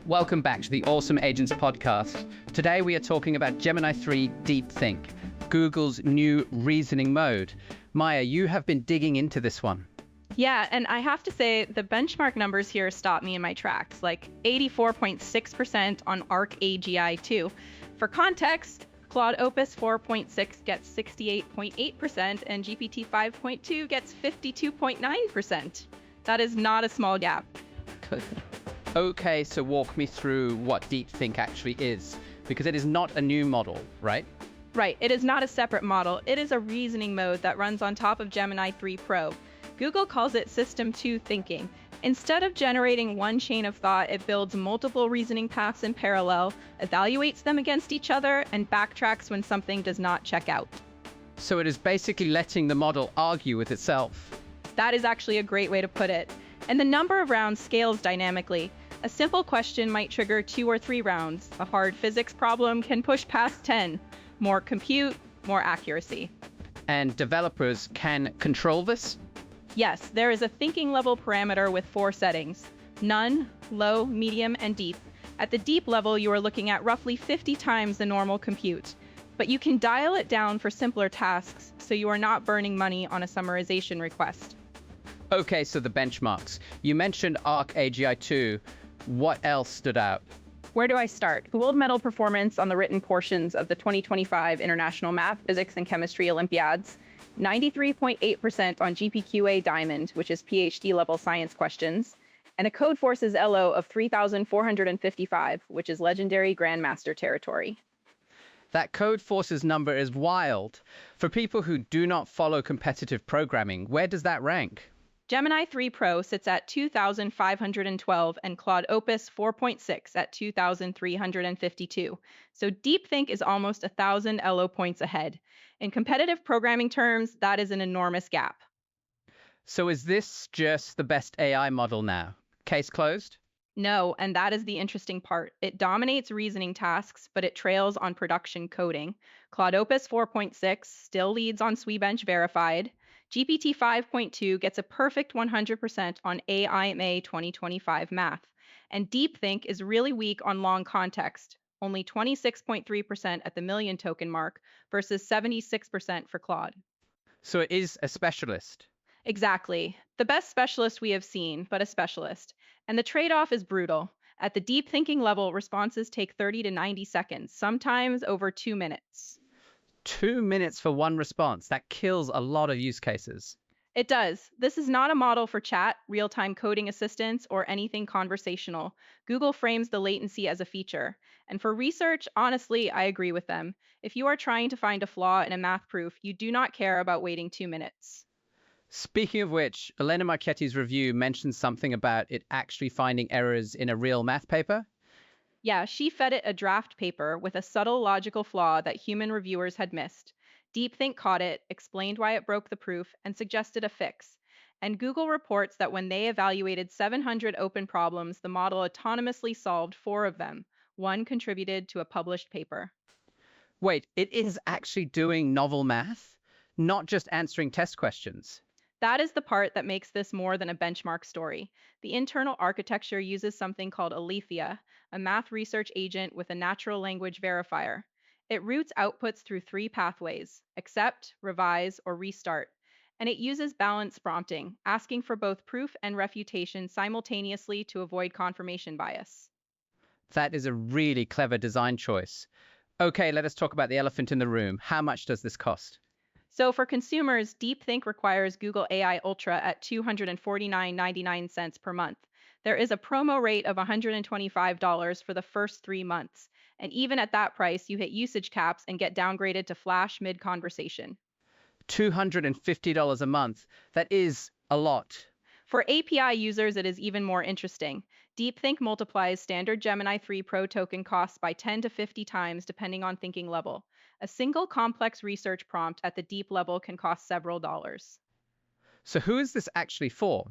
Welcome back to the Awesome Agents podcast. Today we are talking about Gemini 3 Deep Think, Google's new reasoning mode. Maya, you have been digging into this one. Yeah, and I have to say the benchmark numbers here stop me in my tracks, like 84.6% on Arc AGI 2. For context, Claude Opus 4.6 gets 68.8% and GPT 5.2 gets 52.9%. That is not a small gap. Okay, so walk me through what DeepThink actually is, because it is not a new model, right? Right, it is not a separate model. It is a reasoning mode that runs on top of Gemini 3 Pro. Google calls it System 2 thinking. Instead of generating one chain of thought, it builds multiple reasoning paths in parallel, evaluates them against each other, and backtracks when something does not check out. So it is basically letting the model argue with itself. That is actually a great way to put it. And the number of rounds scales dynamically. A simple question might trigger 2 or 3 rounds. A hard physics problem can push past 10. More compute, more accuracy. And developers can control this? Yes, there is a thinking level parameter with 4 settings: none, low, medium, and deep. At the deep level, you are looking at roughly 50 times the normal compute. But you can dial it down for simpler tasks, so you are not burning money on a summarization request. Okay, so the benchmarks. You mentioned Arc AGI 2. What else stood out? Where do I start? Gold medal performance on the written portions of the 2025 International Math, Physics, and Chemistry Olympiads, 93.8% on GPQA Diamond, which is PhD level science questions, and a Codeforces ELO of 3,455, which is legendary Grandmaster territory. That Codeforces number is wild. For people who do not follow competitive programming, where does that rank? Gemini 3 Pro sits at 2,512 and Claude Opus 4.6 at 2,352. So DeepThink is almost 1,000 ELO points ahead. In competitive programming terms, that is an enormous gap. So is this just the best AI model now? Case closed? No, and that is the interesting part. It dominates reasoning tasks, but it trails on production coding. Claude Opus 4.6 still leads on Swebench Verified. GPT 5.2 gets a perfect 100% on AIMA 2025 math. And DeepThink is really weak on long context, only 26.3% at the million token mark versus 76% for Claude. So it is a specialist. Exactly. The best specialist we have seen, but a specialist. And the trade-off is brutal. At the deep thinking level, responses take 30 to 90 seconds, sometimes over 2 minutes. 2 minutes for one response. That kills a lot of use cases. It does. This is not a model for chat, real-time coding assistance, or anything conversational. Google frames the latency as a feature. And for research, honestly, I agree with them. If you are trying to find a flaw in a math proof, you do not care about waiting 2 minutes. Speaking of which, Elena Marchetti's review mentioned something about it actually finding errors in a real math paper. Yeah, she fed it a draft paper with a subtle logical flaw that human reviewers had missed. DeepThink caught it, explained why it broke the proof, and suggested a fix. And Google reports that when they evaluated 700 open problems, the model autonomously solved 4 of them. One contributed to a published paper. Wait, it is actually doing novel math, not just answering test questions. That is the part that makes this more than a benchmark story. The internal architecture uses something called Alethea, a math research agent with a natural language verifier. It routes outputs through 3 pathways: accept, revise, or restart. And it uses balance prompting, asking for both proof and refutation simultaneously to avoid confirmation bias. That is a really clever design choice. Okay, let us talk about the elephant in the room. How much does this cost? So for consumers, DeepThink requires Google AI Ultra at $249.99 per month. There is a promo rate of $125 for the first 3 months. And even at that price, you hit usage caps and get downgraded to Flash mid-conversation. $250 a month. That is a lot. For API users, it is even more interesting. DeepThink multiplies standard Gemini 3 Pro token costs by 10 to 50 times depending on thinking level. A single complex research prompt at the deep level can cost several dollars. So who is this actually for?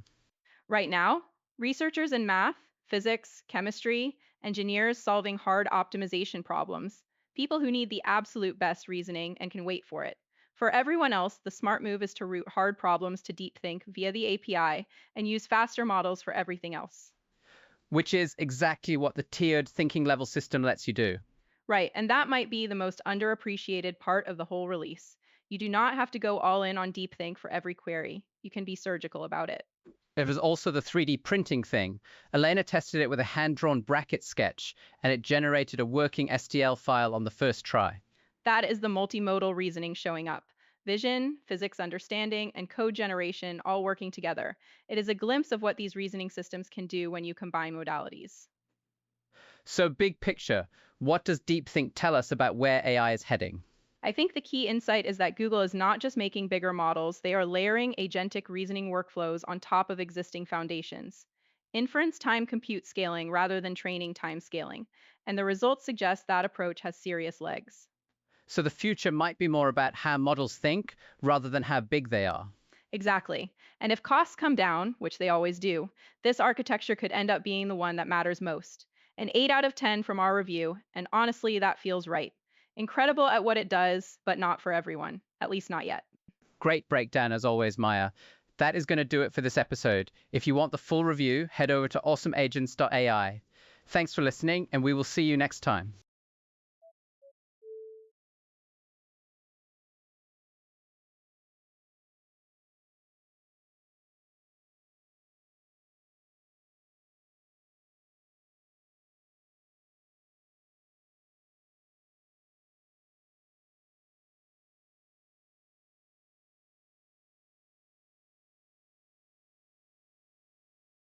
Right now, researchers in math, physics, chemistry, engineers solving hard optimization problems, people who need the absolute best reasoning and can wait for it. For everyone else, the smart move is to route hard problems to DeepThink via the API and use faster models for everything else. which is exactly what the tiered thinking level system lets you do. Right, and that might be the most underappreciated part of the whole release. You do not have to go all in on DeepThink for every query. You can be surgical about it. There was also the 3D printing thing. Elena tested it with a hand-drawn bracket sketch, and it generated a working STL file on the first try. That is the multimodal reasoning showing up. Vision, physics understanding, and code generation all working together. It is a glimpse of what these reasoning systems can do when you combine modalities. So big picture, what does DeepThink tell us about where AI is heading? I think the key insight is that Google is not just making bigger models, they are layering agentic reasoning workflows on top of existing foundations. Inference time compute scaling rather than training time scaling, and the results suggest that approach has serious legs. So the future might be more about how models think rather than how big they are. Exactly. And if costs come down, which they always do, this architecture could end up being the one that matters most. An 8 out of 10 from our review, and honestly, that feels right. Incredible at what it does, but not for everyone, at least not yet. Great breakdown as always, Maya. That is going to do it for this episode. If you want the full review, head over to awesomeagents.ai. Thanks for listening, and we will see you next time.